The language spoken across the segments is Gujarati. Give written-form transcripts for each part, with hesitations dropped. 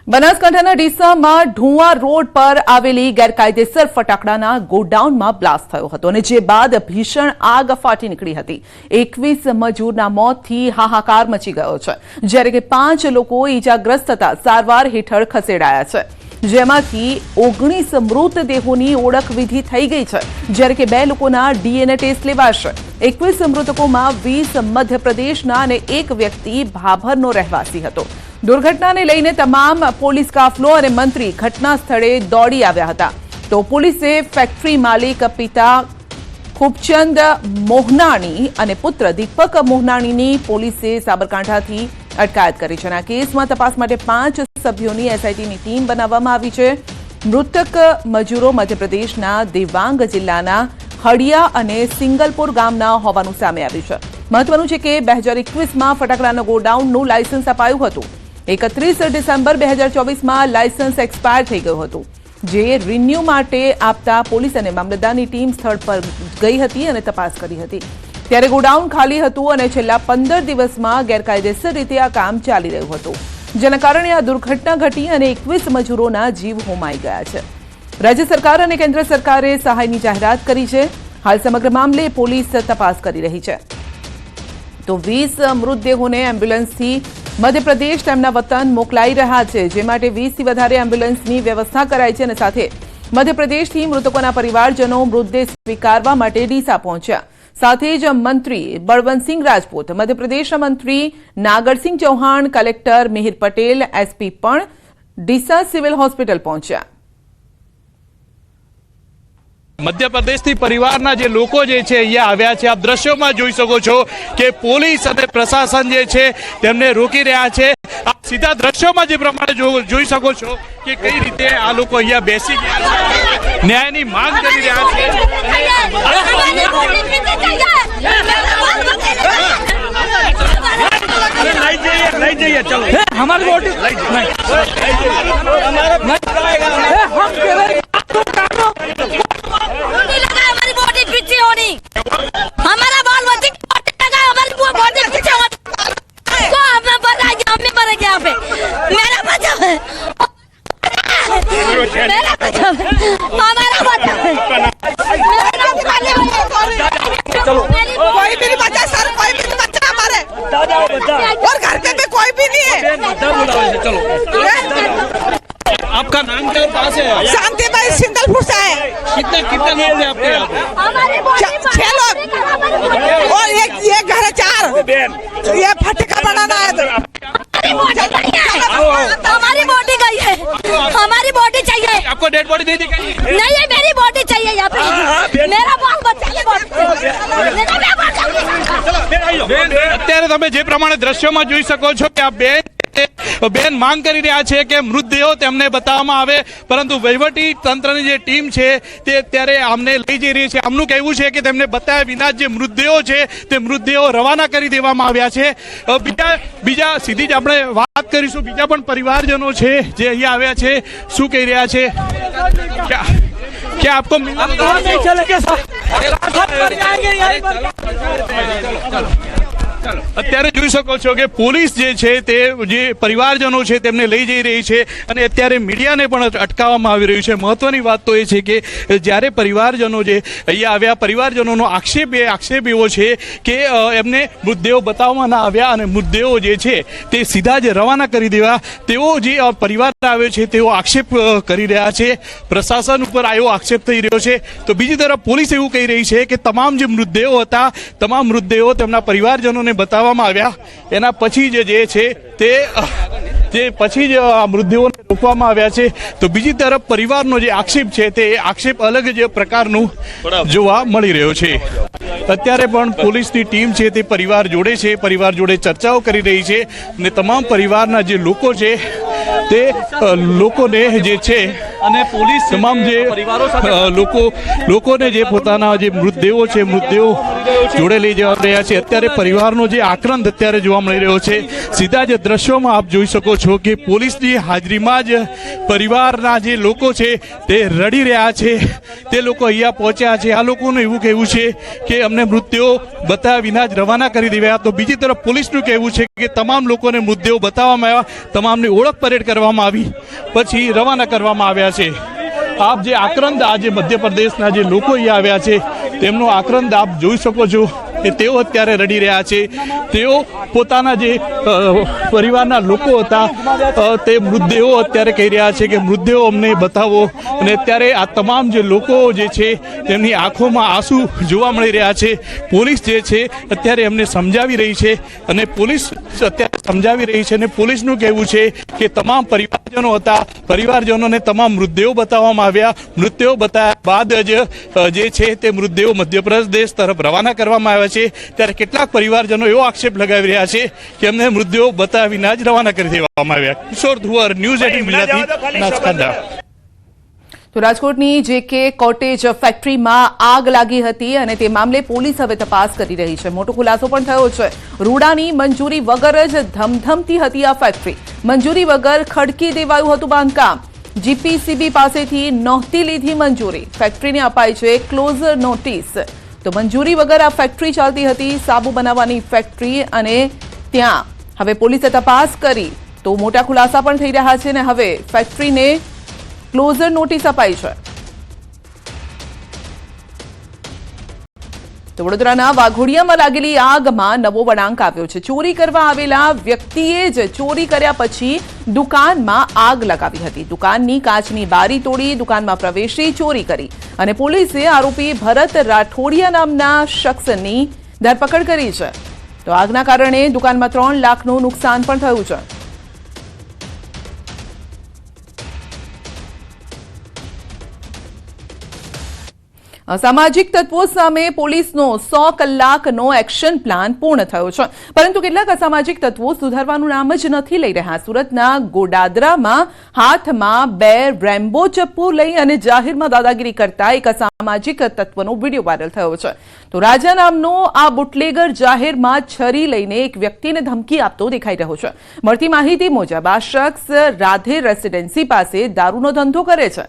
બનાસકાંઠાના ડીસામાં ઢુવા રોડ પર આવેલી ગેરકાયદેસર ફટાકડાના ગોડાઉનમાં બ્લાસ્ટ થયો હતો અને જે બાદ ભીષણ આગ ફાટી નીકળી હતી। 21 મજૂરના મોતથી હાહાકાર મચી ગયો છે, જ્યારે કે 5 લોકો ઈજાગ્રસ્ત થતા સારવાર હેઠળ ખસેડાયા છે, જેમાંથી 19 મૃતદેહોની ઓળખ વિધિ થઈ ગઈ છે, જ્યારે કે 2 લોકોના ડીએનએ ટેસ્ટ લેવાશે। 21 મૃતકોમાં 20 મધ્યપ્રદેશના અને 1 વ્યક્તિ ભાભરનો રહેવાસી હતો। दुर्घटनाने लईने तमाम पोलीस काफलो और मंत्री घटना स्थळे दौड़ी आव्या हता। तो पोलीसे फैक्टरी मालिक पिता खूबचंद मोहनाणी और पुत्र दीपक मोहनाणीनी पोलीसे साबरकांठाथी अटकायत करी छे। आ केसमां तपास माटे 5 सभ्योनी एसआईटीनी टीम बनाववामां आवी छे। मृतक मजूरो मध्यप्रदेशना दिवांग जिल्लाना हड़िया अने सिंगलपुर गामना होवानुं सामे आव्युं छे। महत्वनुं छे के 2021 में फटाकडाना गोडाउननुं लायसन्स अपायुं हतुं। 31 डिसेम्बर 2024 में लायसन्स एक्सपायर थई गयुं हतुं, जे रिन्यू माटे आपता पोलीस अने मामलतदारनी टीम स्थळ पर गई हती अने तपास करी हती। त्यारे गोडाउन खाली हतुं अने छेल्ला 15 दिवसमां गैरकायदेसर रीते आ काम चाली रह्युं हतुं, जेना कारणे आ दुर्घटना घटी अने 21 मजूरोना जीव होमाई गया छे। राज्य सरकार अने केन्द्र सरकारे सहायनी जाहेरात करी छे। हाल समग्र मामले पोलीस तपास करी रही छे। तो 20 मृतदेहोने एम्ब्युलन्सथी मध्यप्रदेश તેમના વતન મોકલાઈ રહ્યા છે, જે માટે 20 થી વધારે એમ્બ્યુલન્સની વ્યવસ્થા કરાઈ છે અને સાથે મધ્યપ્રદેશથી મૃતકોના પરિવારજનો મૃતદેહ સ્વીકારવા માટે ડીસા પહોંચ્યા। સાથે જ મંત્રી બળવંતસિંહ રાજપૂત, મધ્યપ્રદેશના મંત્રી નાગરસિંહ ચૌહાણ, કલેક્ટર મિહિર પટેલ, એસપી પણ ડીસા સિવિલ હોસ્પિટલ પહોંચ્યા। મધ્યપ્રદેશથી પરિવારના જે લોકો જે છે અહીંયા આવ્યા છે। આપ દ્રશ્યોમાં જોઈ શકો છો કે પોલીસ અને પ્રશાસન જે છે તેમને રોકી રહ્યા છે। આપ સીધા દ્રશ્યોમાં જે પ્રમાણે જોઈ શકો છો કે કઈ રીતે આ લોકો અહીંયા બેસી ગયા છે, ન્યાયની માંગ કરી રહ્યા છે। લઈ જઈએ ચલો हमारी वोट हमारा बाल बच्चे लगा, हमारी बॉडी पीछे तो हमें पता है कि हमें मर गया पे मेरा बच्चा है, मेरा बच्चा है, हमारा बच्चा है। चलो कोई भी नहीं बचा सर, कोई भी नहीं बचा हमारे और घर पे भी कोई भी नहीं है। चलो आपका नाम क्या पास है? शांति भाई सिंगलपुर से है। कितने लोग हैं आपके यहाँ पे? हमारी 6 लोग और ये घर है 4। ये फटका बनाना है तो हमारी बॉडी गई है, हमारी बॉडी चाहिए। आपको डेड बॉडी दे दी गई? नहीं है, मेरी बॉडी चाहिए यहाँ पे, मेरा बाल बच्चा की बॉडी। અત્યારે તમે જે પ્રમાણે દ્રશ્યોમાં જોઈ શકો છો કે આ બેન માંગ કરી રહ્યા છે કે મૃતદેહો તેમને બતાવવામાં આવે, પરંતુ વહીવટી તંત્રની જે ટીમ છે તે અત્યારે આમને લઈ જઈ રહી છે। આમનું કહેવું છે કે તેમને બતાવ્યા વિના જે મૃતદેહો છે તે મૃતદેહો રવાના કરી દેવામાં આવ્યા છે। બીજા સીધી જ આપણે વાત કરીશું, બીજા પણ પરિવારજનો છે જે અહીંયા આવ્યા છે, શું કહી રહ્યા છે? क्या आपको અત્યારે જોઈ શકો છો કે પોલીસ જે છે તે જે પરિવારજનો છે તેમને લઈ જઈ રહી છે અને અત્યારે મીડિયાને પણ અટકાવવામાં આવી રહ્યું છે। મહત્વની વાત તો એ છે કે જ્યારે પરિવારજનો જે અહીંયા આવ્યા, પરિવારજનોનો આક્ષેપ એવો છે કે એમને મૃતદેહો બતાવવામાં ના આવ્યા અને મૃતદેહો જે છે તે સીધા જ રવાના કરી દેવા, તેઓ જે પરિવાર આવ્યો છે તેઓ આક્ષેપ કરી રહ્યા છે। પ્રશાસન ઉપર આવો આક્ષેપ થઈ રહ્યો છે। તો બીજી તરફ પોલીસ એવું કહી રહી છે કે તમામ જે મૃતદેહો હતા, તમામ મૃતદેહો તેમના પરિવારજનોને બતાવવામાં આવ્યા, એના પછી જે છે તે પછી જ આ મૃતદેહોને રોકવામાં આવ્યા છે। તો બીજી તરફ પરિવારનો જે આક્ષેપ છે તે આક્ષેપ અલગ જ પ્રકારનું જોવા મળી રહ્યો છે। અત્યારે પણ પોલીસની ટીમ છે તે પરિવાર જોડે છે, પરિવાર જોડે ચર્ચાઓ કરી રહી છે અને તમામ પરિવારના જે લોકો છે તે લોકોને જે છે અને પોલીસ તમામ જે લોકોને જે પોતાના જે મૃતદેહો છે મૃતદેહો જોડે લઈ જવા રહ્યા છે। અત્યારે પરિવારનો જે આક્રંદ અત્યારે જોવા મળી રહ્યો છે, સીધા જ દ્રશ્યોમાં આપ જોઈ શકો છો કે પોલીસની હાજરીમાં જ પરિવારના જે લોકો છે તે રડી રહ્યા છે। તે લોકો અહીંયા પહોંચ્યા છે। આ લોકોનું એવું કહેવું છે કે અમને મૃતદેહો બતાવ્યા વિના જ રવાના કરી દેવાયા। તો બીજી તરફ પોલીસનું કહેવું છે કે તમામ લોકોને મૃતદેહો બતાવવામાં આવ્યા, તમામની ઓળખ પરેડ કરવામાં આવી, પછી રવાના કરવામાં આવ્યા છે। આપ જે આક્રંદ આજે મધ્યપ્રદેશના જે લોકો અહીંયા આવ્યા છે તેમનો આક્રંદ આપ જોઈ શકો છો કે તેઓ અત્યારે રડી રહ્યા છે। તેઓ પોતાના જે પરિવારના લોકો હતા તે મૃતદેહો અત્યારે કહી રહ્યા છે કે મૃતદેહો અમને બતાવો। અને અત્યારે આ તમામ જે લોકો જે છે તેમની આંખોમાં આંસુ જોવા મળી રહ્યા છે। પોલીસ જે છે અત્યારે એમને સમજાવી રહી છે અને પોલીસ અત્યારે સમજાવી રહી છે અને પોલીસનું કહેવું છે કે તમામ પરિવારજનો હતા, પરિવારજનોને તમામ મૃતદેહો બતાવવામાં આવ્યા। મૃતદેહો બતાવ્યા બાદ જ જે છે તે મૃતદેહો મધ્યપ્રદેશ તરફ રવાના કરવામાં આવ્યા છે। ત્યારે કેટલાક પરિવારજનો એવો આક્ષેપ લગાવી રહ્યા છે કે અમને મૃતદેહો બતાવ્યા વિના જ રવાના કરી દેવામાં આવ્યા। કિશોર ધુવર, ન્યૂઝ 18 ગુજરાતી, બનાસકાંઠા। તો રાજકોટની JK કોટેજ ફેક્ટરીમાં આગ લાગી હતી અને તે મામલે પોલીસ હવે તપાસ કરી રહી છે। મોટો ખુલાસો પણ થયો છે। રૂડાની મંજૂરી વગર જ ધમધમતી હતી આ ફેક્ટરી। મંજૂરી વગર ખડકી દેવાયું હતું બાંધકામ। GPCB પાસેથી નહોતી લીધી મંજૂરી। ફેક્ટરીને અપાઈ છે ક્લોઝર નોટિસ। તો મંજૂરી વગર આ ફેક્ટરી ચાલતી હતી, સાબુ બનાવવાની ફેક્ટરી, અને ત્યાં હવે પોલીસે તપાસ કરી તો મોટા ખુલાસા પણ થઈ રહ્યા છે ને હવે ફેક્ટરીને ક્લોઝર નોટિસ અપાઈ છે। તો વડોદરાના વાઘોડિયામાં લાગેલી આગમાં નવો વળાંક આવ્યો છે। ચોરી કરવા આવેલા વ્યક્તિએ જ ચોરી કર્યા પછી દુકાનમાં આગ લગાવી હતી। દુકાનની કાચની બારી તોડી દુકાનમાં પ્રવેશી ચોરી કરી અને પોલીસે આરોપી ભરત રાઠોડિયા નામના શખ્સની ધરપકડ કરી છે। તો આગના કારણે દુકાનમાં 3 લાખનું નુકસાન પણ થયું છે। અસામાજિક તત્વો સામે પોલીસનો 100 કલાકનો એક્શન પ્લાન પૂર્ણ થયો છે, પરંતુ કેટલાક અસામાજિક તત્વો સુધારવાનું નામ જ નથી લઈ રહ્યા। સુરતના ગોડાદરામાં હાથમાં 2 રેમ્બો ચપ્પુ લઈ અને જાહેરમાં દાદાગીરી કરતા એક અસામાજિક તત્વનો વિડીયો વાયરલ થયો છે। તો રાજા નામનો આ બુટલેગર જાહેરમાં છરી લઈને એક વ્યક્તિને ધમકી આપતો દેખાઈ રહ્યો છે। મળતી માહિતી મુજબ આ શખ્સ રાધે રેસિડેન્સી પાસે દારૂનો ધંધો કરે છે।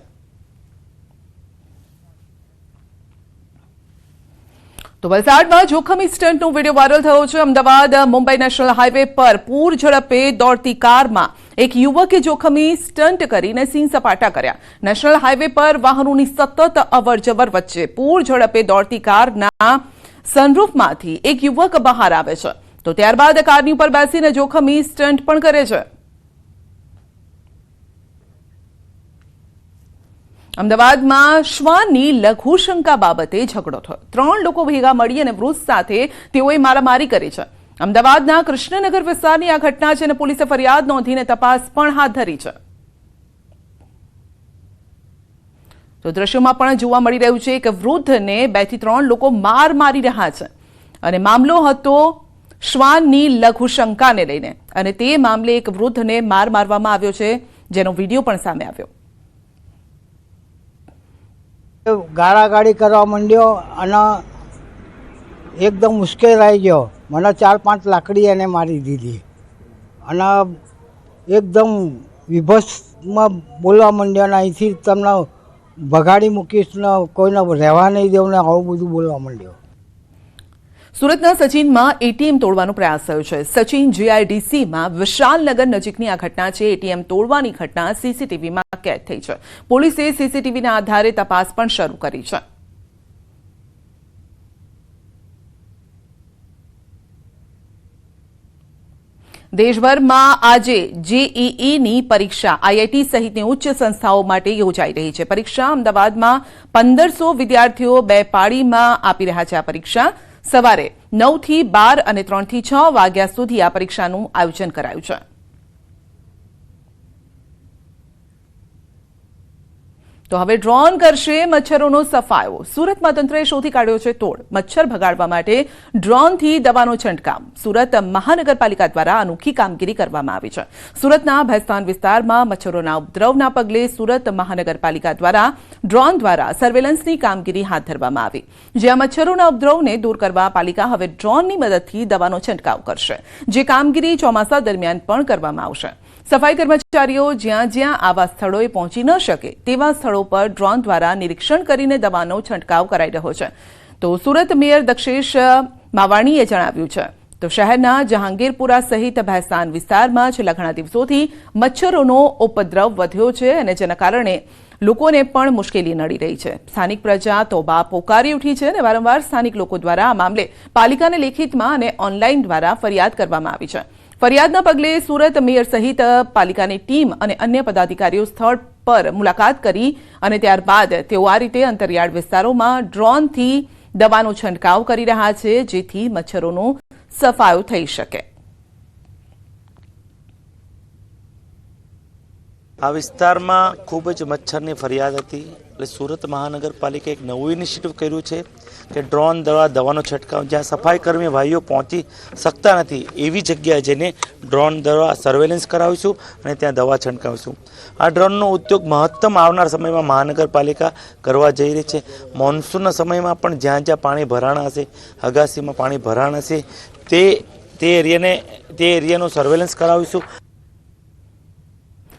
તો વલસાડમાં જોખમી સ્ટન્ટનો વિડીયો વાયરલ થયો છે। અમદાવાદ મુંબઈ નેશનલ હાઈવે પર પૂર ઝડપે દોડતી કારમાં એક યુવકે જોખમી સ્ટન્ટ કરીને સીન સપાટા કર્યા। નેશનલ હાઈવે પર વાહનોની સતત અવરજવર વચ્ચે પૂર ઝડપે દોડતી કારના સનરૂફમાંથી એક યુવક બહાર આવે છે, તો ત્યારબાદ કારની ઉપર બેસીને જોખમી સ્ટન્ટ પણ કરે છે। અમદાવાદમાં શ્વાનની લઘુશંકા બાબતે ઝઘડો થયો। 3 લોકો ભેગા મળી અને વૃદ્ધ સાથે તેઓએ મારામારી કરી છે। અમદાવાદના કૃષ્ણનગર વિસ્તારની આ ઘટના છે અને પોલીસે ફરિયાદ નોંધીને તપાસ પણ હાથ ધરી છે। તો દ્રશ્યોમાં પણ જોવા મળી રહ્યું છે કે વૃદ્ધને 2 થી 3 લોકો માર મારી રહ્યા છે અને મામલો હતો શ્વાનની લઘુશંકાને લઈને અને તે મામલે એક વૃદ્ધને માર મારવામાં આવ્યો છે, જેનો વિડીયો પણ સામે આવ્યો। ગાળાગાળી કરવા માંડ્યો અને એકદમ મુશ્કેલ આવી ગયો। મને 4-5 લાકડી એને મારી દીધી અને એકદમ વિભત્સમાં બોલવા માંડ્યો અને અહીંથી તમને ભગાડી મૂકીશ ને કોઈને રહેવા નહીં દેવું ને આવું બધું બોલવા માંડ્યો। સુરતના સચિનમાં એટીએમ તોડવાનો પ્રયાસ થયો છે। સચિન GIDCમાં વિશાલનગર નજીકની આ ઘટના છે। એટીએમ તોડવાની ઘટના CCTVમાં કેદ થઈ છે। પોલીસે CCTVના આધારે તપાસ પણ શરૂ કરી છે। દેશભરમાં આજે JEEની પરીક્ષા IIT સહિતની ઉચ્ચ સંસ્થાઓ માટે યોજાઈ રહી છે। પરીક્ષા અમદાવાદમાં 1500 વિદ્યાર્થીઓ 2 પાળીમાં આપી રહ્યા છે। આ પરીક્ષા સવારે 9 થી 12 અને 3 થી 6 વાગ્યા સુધી આ પરીક્ષાનું આયોજન કરાયું છે। તો હવે ડ્રોન કરશે મચ્છરોનો સફાયો. સુરતમાં તંત્રએ શોધી કાઢ્યો છે તોડ. મચ્છર ભગાડવા માટે ડ્રોનથી દવાનો છંટકાવ. સુરત મહાનગરપાલિકા દ્વારા અનોખી કામગીરી કરવામાં આવી છે. સુરતના ભેસ્તાન વિસ્તારમાં મચ્છરોના ઉપદ્રવના પગલે સુરત મહાનગરપાલિકા દ્વારા ડ્રોન દ્વારા સર્વેલન્સની કામગીરી હાથ ધરવામાં આવી. જ્યાં મચ્છરોના ઉપદ્રવને દૂર કરવા પાલિકા હવે ડ્રોનની મદદથી દવાનો છંટકાવ કરશે, જે કામગીરી ચોમાસા દરમિયાન પણ કરવામાં આવશે. સફાઈ કર્મચારીઓ જ્યાં જ્યાં આવા સ્થળોએ પહોંચી ન શકે તેવા સ્થળો પર ડ્રોન દ્વારા નિરીક્ષણ કરીને દવાનો છંટકાવ કરાઈ રહ્યો છે. તો સુરત મેયર દક્ષેશ માવાણીએ જણાવ્યું છે. તો શહેરના જહાંગીરપુરા સહિત ભેસ્તાન વિસ્તારમાં છેલ્લા ઘણા દિવસોથી મચ્છરોનો ઉપદ્રવ વધ્યો છે અને જેના કારણે લોકોને પણ મુશ્કેલી નડી રહી છે. સ્થાનિક પ્રજા તોબા પોકારી ઉઠી છે અને વારંવાર સ્થાનિક લોકો દ્વારા આ મામલે પાલિકાને લેખિતમાં અને ઓનલાઈન દ્વારા ફરિયાદ કરવામાં આવી છે. ફરિયાદના પગલે સુરત મેયર સહિત પાલિકાની ટીમ અને અન્ય પદાધિકારીઓ સ્થળ પર મુલાકાત કરી અને ત્યારબાદ તેઓ આ રીતે અંતરિયાળ વિસ્તારોમાં ડ્રોનથી દવાનો છંટકાવ કરી રહ્યા છે, જેથી મચ્છરોનો સફાયો થઈ શકે. આ વિસ્તારમાં ખૂબ જ મચ્છરની ફરિયાદ હતી, એટલે સુરત મહાનગરપાલિકાએ એક નવું ઇનિશિયેટિવ કર્યું છે કે ડ્રોન દ્વારા દવાનો છંટકાવ, જ્યાં સફાઈ કર્મી ભાઈઓ પહોંચી શકતા નથી એવી જગ્યાએ જઈને ડ્રોન દ્વારા સર્વેલન્સ કરાવીશું અને ત્યાં દવા છંટકાવીશું. આ ડ્રોનનો ઉદ્યોગ મહત્તમ આવનાર સમયમાં મહાનગરપાલિકા કરવા જઈ રહી છે. મોન્સૂનના સમયમાં પણ જ્યાં જ્યાં પાણી ભરાણા હશે, અગાસીમાં પાણી ભરાણ હશે, તે એરિયાનું સર્વેલન્સ કરાવીશું.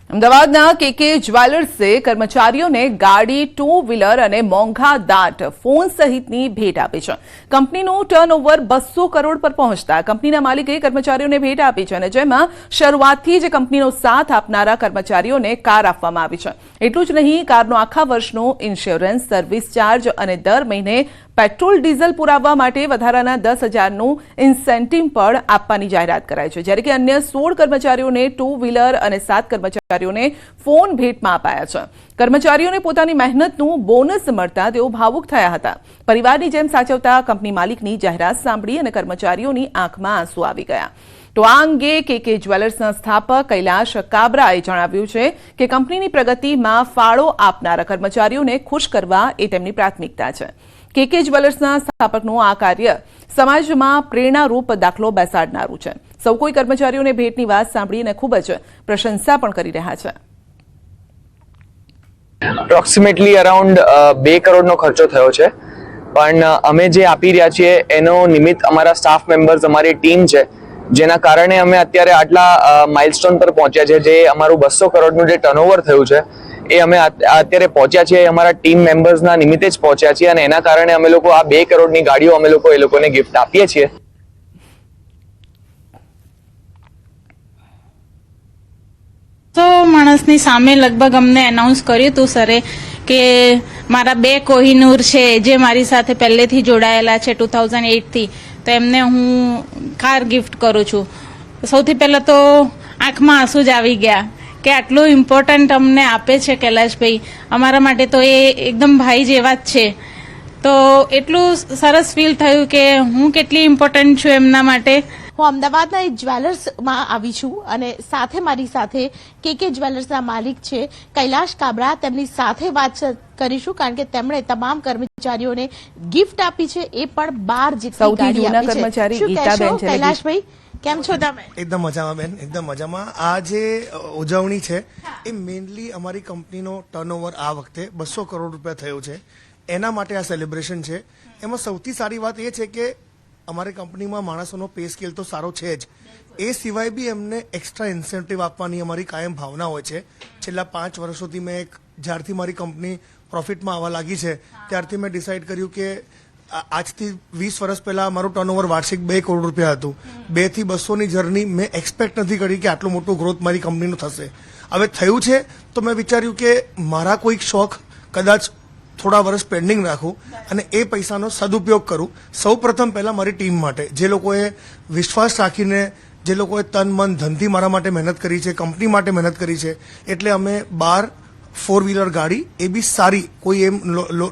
અમદાવાદના કેકે જ્વેલર્સે કર્મચારીઓને ગાડી, ટુ વ્હીલર અને મોંઘા દાટ ફોન સહિતની ભેટ આપી છે. કંપનીનું ટર્નઓવર 200 કરોડ પર પહોંચતા કંપનીના માલિકે કર્મચારીઓને ભેટ આપી છે અને જેમાં શરૂઆતથી જ કંપનીનો સાથ આપનારા કર્મચારીઓને કાર આપવામાં આવી છે. એટલું જ નહીં, કારનો આખા વર્ષનો ઇન્સ્યોરન્સ, સર્વિસ ચાર્જ અને દર મહિને પેટ્રોલ ડીઝલ પુરાવવા માટે વધારાના 10,000નું ઇન્સેન્ટિવ પણ આપવાની જાહેરાત કરાઈ છે. જ્યારે કે અન્ય 16 કર્મચારીઓને ટુ વ્હીલર અને 7 કર્મચારીઓને ફોન ભેટમાં અપાયા છે. કર્મચારીઓને પોતાની મહેનતનું બોનસ મળતા તેઓ ભાવુક થયા હતા. પરિવારની જેમ સાચવતા કંપની માલિકની જાહેરાત સાંભળી અને કર્મચારીઓની આંખમાં આંસુ આવી ગયા. તો આ અંગે કેકે જ્વેલર્સના સ્થાપક કૈલાશ કાબરાએ જણાવ્યું છે કે કંપનીની પ્રગતિમાં ફાળો આપનારા કર્મચારીઓને ખુશ કરવા એ તેમની પ્રાથમિકતા છે. કેકે જ્વેલર્સના સ્થાપકનું આ કાર્ય સમાજમાં પ્રેરણારૂપ દાખલો બેસાડનારું છે. સૌ કોઈ કર્મચારીઓને ભેટની વાત સાંભળીને ખૂબ જ પ્રશંસા પણ કરી રહ્યા છે. એપ્રોક્સિમેટલી અરાઉન્ડ 2 કરોડનો ખર્ચો થયો છે, પણ અમે જે આપી રહ્યા છીએ એનો નિમિત્ત અમારા સ્ટાફ મેમ્બર્સ, અમારી ટીમ છે, જેના કારણે અમે અત્યારે આટલા માઇલસ્ટોન પર પહોંચ્યા છે. જે અમારું 200 કરોડનું જે ટર્નઓવર થયું છે એ અમે અત્યારે પહોંચ્યા છીએ, અમારા ટીમ મેમ્બર્સના નિમિત્તે જ પહોંચ્યા છીએ અને એના કારણે અમે લોકો આ 2 કરોડની ગાડીઓ અમે લોકો એ લોકોને ગિફ્ટ આપીએ છીએ. તો માણસની સામે લગભગ અમને એનાઉન્સ કર્યું હતું સરે કે મારા 2 કોહિનૂર છે જે મારી સાથે પહેલેથી જોડાયેલા છે 2008થી, તો એમને હું કાર ગિફ્ટ કરું છું. સૌથી પહેલાં તો આંખમાં આંસુ જ આવી ગયા કે આટલું ઇમ્પોર્ટન્ટ અમને આપે છે કૈલાશભાઈ. અમારા માટે તો એ એકદમ ભાઈ જેવા જ છે. તો એટલું સરસ ફીલ થયું કે હું કેટલી ઇમ્પોર્ટન્ટ છું એમના માટે. હું અમદાવાદના એક જ્વેલર્સમાં આવી છું અને સાથે મારી સાથે કેકે જ્વેલર્સના માલિક છે કૈલાશ કાબરા, તેમની સાથે વાત કરીશું કારણ કે તેમણે તમામ કર્મચારીઓને ગિફ્ટ આપી છે, એ પણ 12 જેટલી ગાડી આપી છે. શું કહેશો કૈલાશભાઈ, કેમ છો તમે? એકદમ મજામાં બેન, એકદમ મજામાં. આ જે ઉજવણી છે એ મેઇનલી અમારી કંપનીનો ટર્નઓવર આ વખતે 200 કરોડ રૂપિયા થયો છે, એના માટે આ સેલિબ્રેશન છે. એમાં સૌથી સારી વાત એ છે કે અમારી કંપનીમાં માણસોનો પે સ્કેલ તો સારો છે જ, એ સિવાય બી એમને એક્સ્ટ્રા ઇન્સેન્ટિવ આપવાની અમારી કાયમ ભાવના હોય છે. છેલ્લા 5 વર્ષોથી મેં જ્યારથી મારી કંપની પ્રોફિટમાં આવવા લાગી છે ત્યારથી મેં ડિસાઇડ કર્યું કે આજથી 20 વર્ષ પહેલા મારું ટર્નઓવર વાર્ષિક 2 કરોડ રૂપિયા હતું. 2 થી 200ની જર્ની મેં એક્સપેક્ટ નથી કરી કે આટલું મોટું ગ્રોથ મારી કંપનીનું થશે. હવે થયું છે તો મેં વિચાર્યું કે મારા કોઈક શોખ કદાચ થોડા વર્ષ પેન્ડિંગ રાખું અને એ પૈસાનો સદુપયોગ કરું. સૌ પ્રથમ પહેલાં મારી ટીમ માટે, જે લોકોએ વિશ્વાસ રાખીને, જે લોકોએ તન મન ધનથી મારા માટે મહેનત કરી છે, કંપની માટે મહેનત કરી છે, એટલે અમે 12 4 વ્હીલર ગાડી, એ બી સારી, કોઈ એમ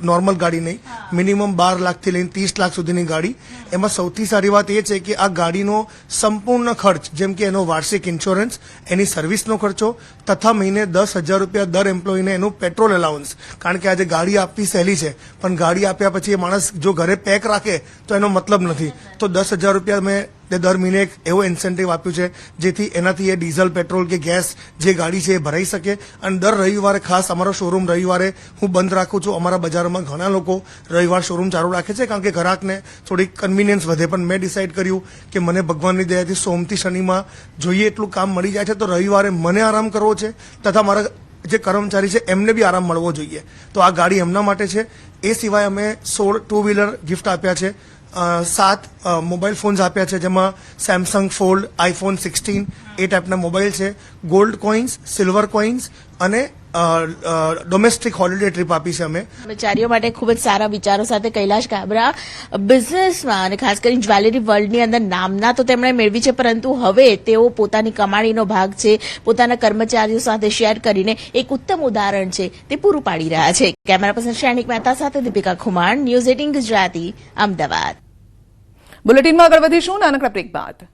નોર્મલ ગાડી નહીં, મિનિમમ 12 લાખથી લઈને 30 લાખ સુધીની ગાડી. એમાં સૌથી સારી વાત એ છે કે આ ગાડીનો સંપૂર્ણ ખર્ચ, જેમ કે એનો વાર્ષિક ઇન્સ્યોરન્સ, એની સર્વિસનો ખર્ચો તથા મહિને 10,000 રૂપિયા દર એમ્પ્લોયીને એનું પેટ્રોલ એલાઉન્સ, કારણ કે આજે ગાડી આપવી સહેલી છે પણ ગાડી આપ્યા પછી એ માણસ જો ઘરે પેક રાખે તો એનો મતલબ નથી. તો 10,000 રૂપિયા મેં દર મહિને એક એવો ઇન્સેન્ટિવ આપ્યું છે જેથી એનાથી એ ડીઝલ, પેટ્રોલ કે ગેસ જે ગાડી છે એ ભરાઈ શકે. અને દર રવિવારે ખાસ અમારો શોરૂમ રવિવારે હું બંધ રાખું છું. અમારા બજારમાં ઘણા લોકો રવિવાર શોરૂમ ચાલુ રાખે છે કારણ કે ગ્રાહકને થોડી કન્વિનિયન્સ વધે, પણ મેં ડિસાઇડ કર્યું કે મને ભગવાનની દયાથી સોમથી શનિમાં જોઈએ એટલું કામ મળી જાય છે, તો રવિવારે મને આરામ કરવો છે તથા મારા જે કર્મચારી છે એમને બી આરામ મળવો જોઈએ. તો આ ગાડી એમના માટે છે. એ સિવાય અમે 16 ટુ વ્હીલર ગિફ્ટ આપ્યા છે, 7 મોબાઈલ ફોન્સ આપ્યા છે, જેમાં સેમસંગ ફોલ્ડ, આઈફોન 16 એ ટાઈપના મોબાઈલ છે, ગોલ્ડ કોઇન્સ, સિલ્વર કોઇન્સ અને ડોમેસ્ટિક હોલિડે ટ્રીપ આપી છે અમે. કર્મચારીઓ માટે ખૂબ જ સારા વિચારો સાથે કૈલાશ કાબરા બિઝનેસમાં અને ખાસ કરીને જ્વેલરી વર્લ્ડની અંદર નામના તો તેમણે મેળવી છે, પરંતુ હવે તેઓ પોતાની કમાણીનો ભાગ છે પોતાના કર્મચારીઓ સાથે શેર કરીને એક ઉત્તમ ઉદાહરણ છે તે પૂરું પાડી રહ્યા છે. કેમેરા પર્સન શ્રેણિક મહેતા સાથે દીપિકા ખુમાણ, ન્યૂઝ 18 ગુજરાતી, અમદાવાદ. બુલેટિનમાં આગળ વધીશું નાનકડા બ્રેક બાદ.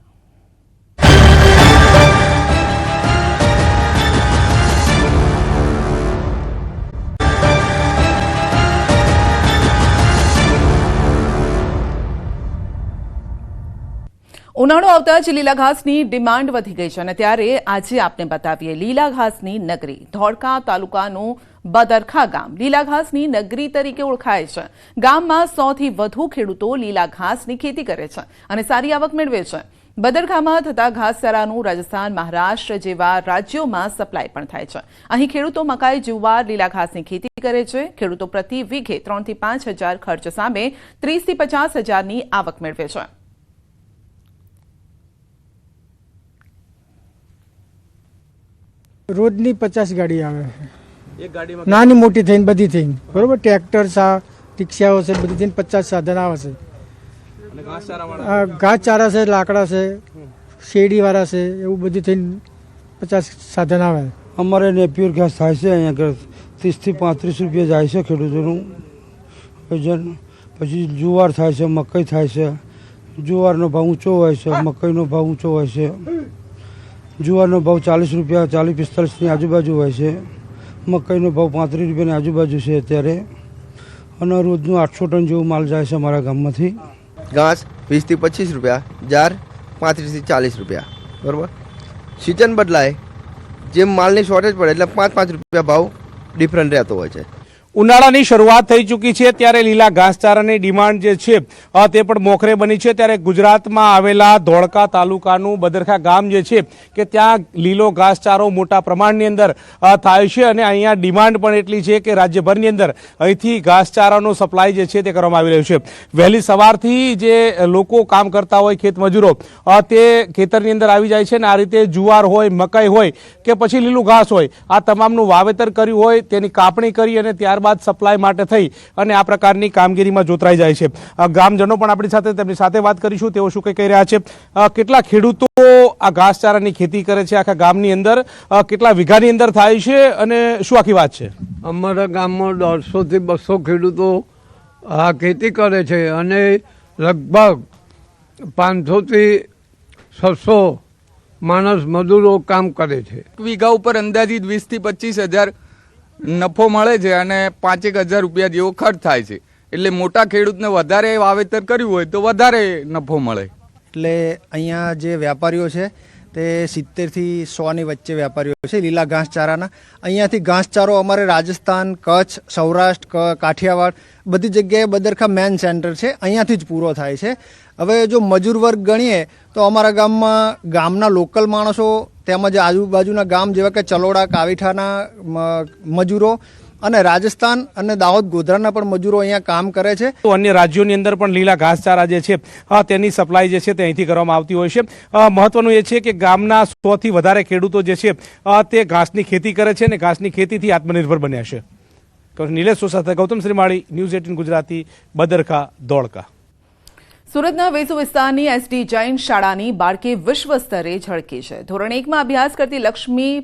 ઉનાળો આવતા જ લીલા ઘાસની ડિમાન્ડ વધી ગઈ છે અને ત્યારે આજે આપને બતાવીએ લીલા ઘાસની નગરી. ધોળકા તાલુકાનું બદરખા ગામ લીલા ઘાસની નગરી તરીકે ઓળખાય છે. ગામમાં 100થી વધુ ખેડૂતો લીલા ઘાસની ખેતી કરે છે અને સારી આવક મેળવે છે. બદરખામાં થતા ઘાસચારાનું રાજસ્થાન, મહારાષ્ટ્ર જેવા રાજ્યોમાં સપ્લાય પણ થાય છે. અહીં ખેડૂતો મકાઈ, જુવાર, લીલા ઘાસની ખેતી કરે છે. ખેડૂતો પ્રતિ વીઘે 3 થી 5 હજાર ખર્ચ સામે 30 થી 50 હજારની આવક મેળવે છે. રોજની 50 ગાડી આવે છે, નાની મોટી થઈને બધી થઈને, બરોબર. ટ્રેક્ટર, રિક્ષાઓ છે, બધી થઈને 50 સાધન આવે છે. ઘાસચારા છે, લાકડા છે, શેરડીવાળા છે, એવું બધું થઈને 50 સાધન આવે. અમારે નેપિયર ઘાસ થાય છે, અહીંયા 30 થી 35 રૂપિયા જાય છે ખેડૂતોનું વજન. પછી જુવાર થાય છે, મકાઈ થાય છે. જુવારનો ભાવ ઊંચો હોય છે, મકાઈનો ભાવ ઊંચો હોય છે. જુવારનો ભાવ 40 રૂપિયા, 40-45ની આજુબાજુ હોય છે. મકાઈનો ભાવ 35 રૂપિયાની આજુબાજુ છે અત્યારે. અને રોજનું 800 ટન જેવું માલ જાય છે અમારા ગામમાંથી. ઘાસ 20 થી 25 રૂપિયા, જાર 35 થી 40 રૂપિયા, બરાબર. સિઝન બદલાય, જેમ માલની શોર્ટેજ પડે એટલે 5-5 રૂપિયા ભાવ ડિફરન્ટ રહેતો હોય છે. ઉનાળાની શરૂઆત થઈ ચૂકી છે ત્યારે લીલા ઘાસચારાની ડિમાન્ડ જે છે તે પણ મોખરે બની છે. ત્યારે ગુજરાતમાં આવેલા ધોળકા તાલુકાનું બદરખા ગામ જે છે કે ત્યાં લીલો ઘાસચારો મોટા પ્રમાણની અંદર થાય છે અને અહીંયા ડિમાન્ડ પણ એટલી છે કે રાજ્યભરની અંદર અહીંથી ઘાસચારાનો સપ્લાય જે છે તે કરવામાં આવી રહ્યો છે. વહેલી સવારથી જે લોકો કામ કરતા હોય, ખેત મજૂરો, તે ખેતરની અંદર આવી જાય છે અને આ રીતે જુવાર હોય, મકાઈ હોય કે પછી લીલું ઘાસ હોય, આ તમામનું વાવેતર કર્યું હોય તેની કાપણી કરી અને ત્યારબાદ સપ્લાય માટે થઈ અને આ પ્રકારની કામગીરીમાં જોતરાઈ જાય છે. ગામજનો પણ આપણી સાથે, તેમની સાથે વાત કરીશું, તેઓ શું કહી રહ્યા છે. કેટલા ખેડૂતો આ ઘાસચારાની ખેતી કરે છે આખા ગામની અંદર, કેટલા વીઘાની અંદર થાય છે અને શું આખી વાત છે? અમારા ગામમાં 150 થી 200 ખેડૂતો આ ખેતી કરે છે અને લગભગ 500 થી 600 માણસ મજૂરો કામ કરે છે. વીઘા ઉપર અંદાજિત 20 થી 25 હજાર નફો મળે છે અને 5-1 હજાર રૂપિયા જેવો ખર્ચ થાય છે. એટલે મોટા ખેડૂતને વધારે વાવેતર કર્યું હોય તો વધારે નફો મળે. એટલે અહીંયા જે વેપારીઓ છે તે 70 થી 100ની વચ્ચે વેપારીઓ છે લીલા ઘાસચારાના. અહીંયાથી ઘાસચારો અમારે રાજસ્થાન, કચ્છ, સૌરાષ્ટ્ર, કાઠિયાવાડ બધી જગ્યાએ બદરખા મેન સેન્ટર છે, અહીંયાથી જ પૂરો થાય છે. હવે જો મજૂર વર્ગ ગણીએ તો અમારા ગામના લોકલ માણસો તેમજ આજુબાજુના ગામ જેવા કે ચલોડા, કાવીઠાના મજૂરો અને રાજસ્થાન અને દાહોદ, ગોધરાના પણ મજૂરો અહીંયા કામ કરે છે. તો અન્ય રાજ્યોની અંદર પણ લીલા ઘાસચારા જે છે તેની સપ્લાય જે છે તે અહીંથી કરવામાં આવતી હોય છે. મહત્વનું એ છે કે ગામના 100 થી વધારે ખેડૂતો જે છે તે ઘાસની ખેતી કરે છે અને ઘાસની ખેતીથી આત્મનિર્ભર બન્યા છે. નિલેશ સાથે ગૌતમ શ્રીમાળી, ન્યૂઝ 18 ગુજરાતી, બદરખા, ધોળકા. સુરતના વેસુ વિસ્તારની એસડી જૈન શાળાની બાળકી વિશ્વ સ્તરે ઝળકી છે. ધોરણ 1માં અભ્યાસ કરતી લક્ષ્મી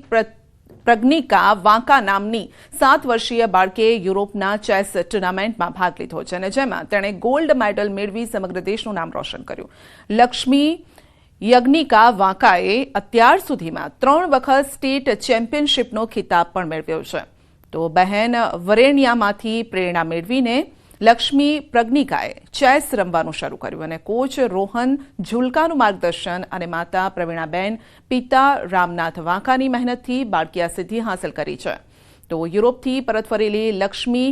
પ્રજ્ઞિકા વાંકા નામની 7 વર્ષીય બાળકે યુરોપના ચેસ ટુર્નામેન્ટમાં ભાગ લીધો છે અને જેમાં તેણે ગોલ્ડ મેડલ મેળવી સમગ્ર દેશનું નામ રોશન કર્યું. લક્ષ્મી યજ્ઞિકા વાંકાએ અત્યાર સુધીમાં 3 વખત સ્ટેટ ચેમ્પિયનશિપનો ખિતાબ પણ મેળવ્યો છે. તો બહેન વરેણિયામાંથી પ્રેરણા મેળવીને લક્ષ્મી પ્રજ્ઞિકાએ ચેસ રમવાનું શરૂ કર્યું અને કોચ રોહન ઝુલકાનું માર્ગદર્શન અને માતા પ્રવીણાબેન, પિતા રામનાથ વાંકાની મહેનતથી બાળકી આ સિદ્ધિ હાંસલ કરી છે. તો યુરોપથી પરત ફરેલી લક્ષ્મી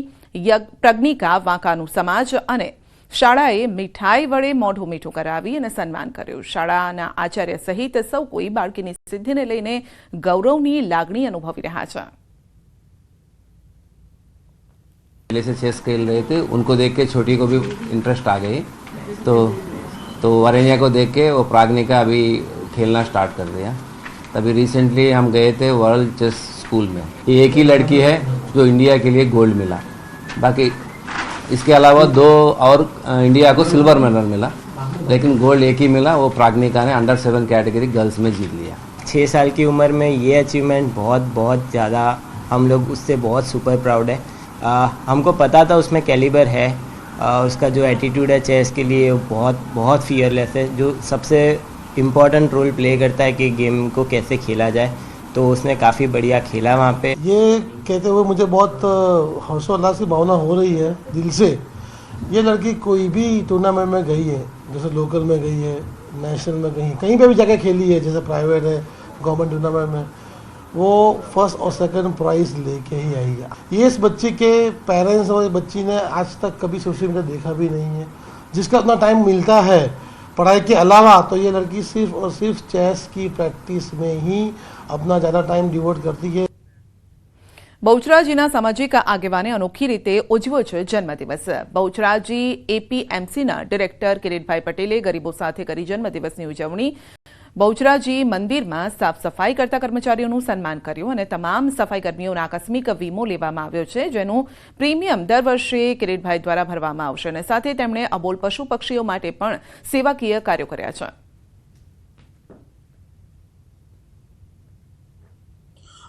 પ્રજ્ઞિકા વાંકાનું સમાજ અને શાળાએ મીઠાઈ વડે મોઢું મીઠું કરાવી અને સન્માન કર્યું. શાળાના આચાર્ય સહિત સૌ કોઈ બાળકીની સિદ્ધિને લઈને ગૌરવની લાગણી અનુભવી રહ્યા છે. पहले से चेस खेल रहे थे, उनको देख के छोटी को भी इंटरेस्ट आ गई, तो वरेण्या को देख के वो प्राज्ञिका अभी खेलना स्टार्ट कर दिया. तभी रिसेंटली हम गए थे वर्ल्ड चेस स्कूल में. ये एक ही लड़की है जो इंडिया के लिए गोल्ड मिला, बाकी इसके अलावा 2 और इंडिया को सिल्वर मेडल मिला, लेकिन गोल्ड एक ही मिला. वो प्राज्ञिका ने अंडर 7 कैटेगरी गर्ल्स में जीत लिया. 6 साल की उम्र में ये अचीवमेंट बहुत ज़्यादा, हम लोग उससे बहुत सुपर प्राउड है. हमको पता था उसमें कैलिबर है, उसका जो एटीट्यूड है चेस के लिए बहुत फियरलेस है, जो सबसे इम्पोर्टेंट रोल प्ले करता है कि गेम को कैसे खेला जाए. तो उसने काफ़ी बढ़िया खेला वहाँ पे. ये कहते हुए मुझे बहुत हौसला की भावना हो रही है दिल से. ये लड़की कोई भी टूर्नामेंट में गई है, जैसे लोकल में गई है, नेशनल में गई, कहीं पे भी जाके खेली है, जैसे प्राइवेट है, गवर्नमेंट टूर्नामेंट में, वो फर्स्ट और सेकंड प्राइज लेके ही आएगा. ये इस बच्ची के पेरेंट्स और बच्ची ने आज तक कभी सोशल मीडिया देखा भी नहीं है. जिसका उतना टाइम मिलता है पढ़ाई के अलावा, तो ये लड़की सिर्फ और सिर्फ चेस की प्रैक्टिस में ही अपना ज़्यादा टाइम डिवोट करती है. બહુચરાજીના સામાજિક આગેવાને અનોખી રીતે ઉજવ્યો છે જન્મદિવસ. બહુચરાજી એપીએમસીના ડિરેક્ટર કિરીટભાઈ પટેલે ગરીબો સાથે કરી જન્મદિવસની ઉજવણી. બહુચરાજી મંદિરમાં સાફ સફાઈ કરતા કર્મચારીઓનું સન્માન કર્યું અને તમામ સફાઈ કર્મીઓનો આકસ્મિક વીમો લેવામાં આવ્યો છે, જેનું પ્રીમિયમ દર વર્ષે કિરીટભાઈ દ્વારા ભરવામાં આવશે અને સાથે તેમણે અબોલ પશુ પક્ષીઓ માટે પણ સેવાકીય કાર્યો કર્યા છે.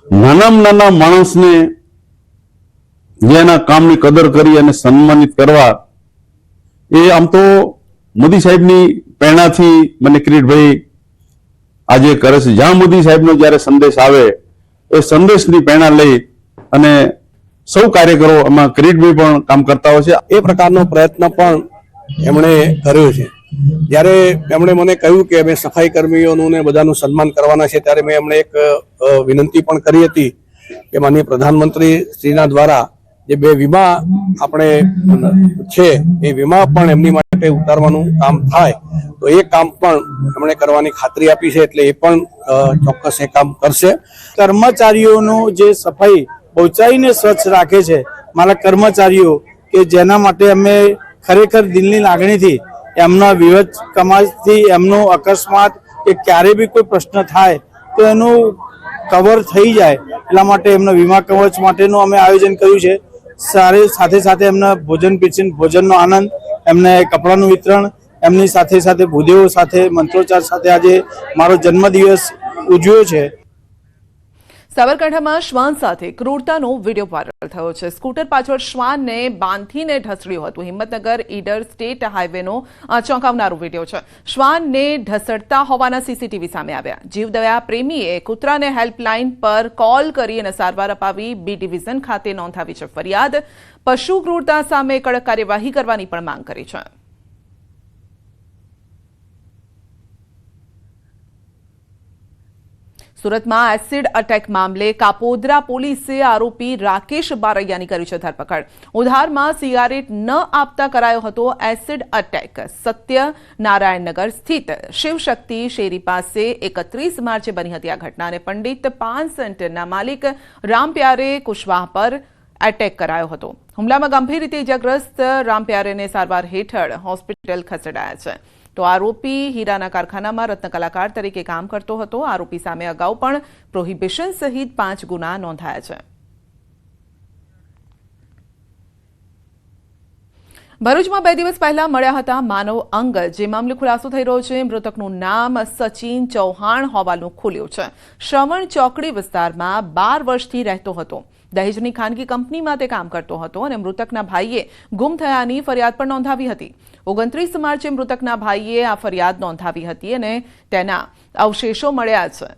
નાનામાં નાના માણસને જેના કામની કદર કરી અને સન્માનિત કરવા, એ આમ તો મોદી સાહેબની પ્રેરણાથી મને કિરીટભાઈ આજે કરે છે. જ્યાં મોદી સાહેબનો જ્યારે સંદેશ આવે એ સંદેશની પ્રેરણા લઈ અને સૌ કાર્યકરો એમાં કિરીટભાઈ પણ કામ કરતા હોય છે. એ પ્રકારનો પ્રયત્ન પણ એમણે કર્યો છે. જ્યારે એમણે મને કહ્યું કે અમે સફાઈ કર્મીઓનું ને બધાનું સન્માન કરવાના છે, ત્યારે મેં એમણે એક વિનંતી પણ કરી હતી કે માનનીય પ્રધાનમંત્રી શ્રીના દ્વારા જે 2 વીમા આપણે છે એ વીમા પણ એમની માટે ઉતારવાનું કામ થાય, તો એ કામ પણ એમણે કરવાની ખાતરી આપી છે. એટલે એ પણ ચોક્કસ એ કામ કરશે. કર્મચારીઓનું જે સફાઈ બહુચરાજીને સ્વચ્છ રાખે છે, મારા કર્મચારીઓ કે જેના માટે અમે ખરેખર દિલની લાગણીથી એમના વિવધ કમાથી એમનો અકસ્માત કે ક્યારે બી કોઈ પ્રશ્ન થાય તો એનું કવર થઈ જાય એટલા માટે એમના વીમા કવચ માટેનું અમે આયોજન કર્યું છે. સાથે સાથે એમના ભોજન પીરસીને ભોજનનો આનંદ, એમને કપડાનું વિતરણ, એમની સાથે સાથે ભૂદેવો સાથે મંત્રોચ્ચાર સાથે આજે મારો જન્મદિવસ ઉજવ્યો છે. સાબરકાંઠામાં શ્વાન સાથે ક્રૂરતાનો વિડીયો વાયરલ થયો છે. સ્કૂટર પાછળ શ્વાનને બાંધીને ઢસડ્યું હતું. હિંમતનગર ઈડર સ્ટેટ હાઈવેનો આ ચોંકાવનારો વિડીયો છે. શ્વાનને ઢસડતા હોવાના સીસીટીવી સામે આવ્યા. જીવદયા પ્રેમીએ કૂતરાને હેલ્પલાઇન પર કોલ કરી અને સારવાર અપાવી બી ડિવિઝન ખાતે નોંધાવી છે ફરિયાદ. પશુ ક્રૂરતા સામે કડક કાર્યવાહી કરવાની પણ માંગ કરી છે. સુરતમાં એસિડ અટેક મામલે કાપોદ્રા પોલીસે આરોપી રાકેશ બારૈયાની કરી છે ધરપકડ. ઉધારમાં સિગારેટ ન આપતા કરાયો હતો એસિડ અટેક. સત્યનારાયણનગર સ્થિત શિવશક્તિ શેરી પાસે 31 માર્ચે બની હતી આ ઘટના અને પંડિત પાન સેન્ટરના માલિક રામપ્યારે કુશવાહ પર એટેક કરાયો હતો. હુમલામાં ગંભીર રીતે ઇજાગ્રસ્ત રામપ્યારેને સારવાર હેઠળ હોસ્પિટલ ખસેડાયા છે. તો આરોપી હીરાના કારખાનામાં રત્ન કલાકાર તરીકે કામ કરતો હતો. આરોપી સામે અગાઉ પણ પ્રોહિબિશન સહિત 5 ગુના નોંધાયા છે. ભરૂચમાં 2 દિવસ પહેલા મળ્યા હતા માનવ અંગ, જે મામલે ખુલાસો થઈ રહ્યો છે. મૃતકનું નામ સચિન ચૌહાણ હોવાનું ખુલ્યું છે. શ્રવણ ચોકડી વિસ્તારમાં 12 વર્ષથી રહેતો હતો. દહેજની ખાનગી કંપનીમાં તે કામ કરતો હતો અને મૃતકના ભાઈએ ગુમ થયાની ફરિયાદ પણ નોંધાવી હતી. 29 માર્ચે મૃતકના ભાઈએ આ ફરિયાદ નોંધાવી હતી અને તેના અવશેષો મળ્યા છે.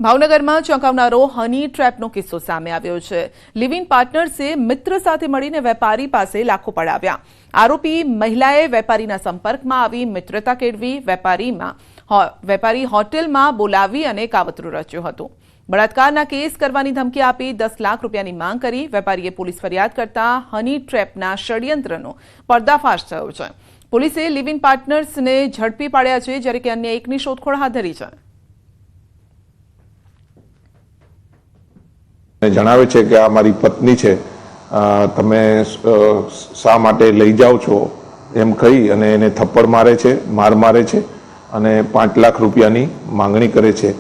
ભાવનગરમાં ચોંકાવનારો હની ટ્રેપનો કિસ્સો સામે આવ્યો છે. લિવ ઇન પાર્ટનર્સે મિત્ર સાથે મળીને વેપારી પાસે લાખો પડાવ્યા. આરોપી મહિલાએ વેપારીના સંપર્કમાં આવી મિત્રતા કેળવી વેપારી હોટેલમાં બોલાવી અને કાવતરું રચ્યું હતું. બળાત્કારના કેસ કરવાની ધમકી આપી 10 લાખ રૂપિયાની માંગ કરી વેપારીએ પોલીસ ફરિયાદ કરતા હની ટ્રેપના ષડયંત્રનો પર્દાફાશ થયો છે. પોલીસે લિવ ઇન પાર્ટનર્સને ઝડપી પાડ્યા છે, જ્યારે કે અન્ય એકની શોધખોળ હાથ ધરી છે. જણાવે છે કે આ મારી પત્ની છે, તમે શા માટે લઈ જાઓ છો એમ કહી અને એને થપ્પડ મારે છે, મારે છે અને 5 લાખ રૂપિયાની માંગણી કરે છે.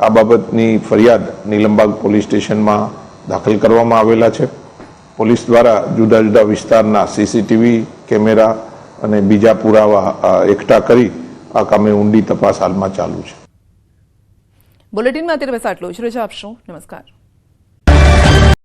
આ બાબતની ફરિયાદ નીલમબાગ પોલીસ સ્ટેશનમાં દાખલ કરવામાં આવેલા છે. પોલીસ દ્વારા જુદા જુદા વિસ્તારના સીસીટીવી કેમેરા અને બીજા પુરાવા એકઠા કરી આ કામે ઊંડી તપાસ હાલમાં ચાલુ છે. બુલેટિનમાં અત્યારે બસ આટલું જ. રજા આપશો. નમસ્કાર.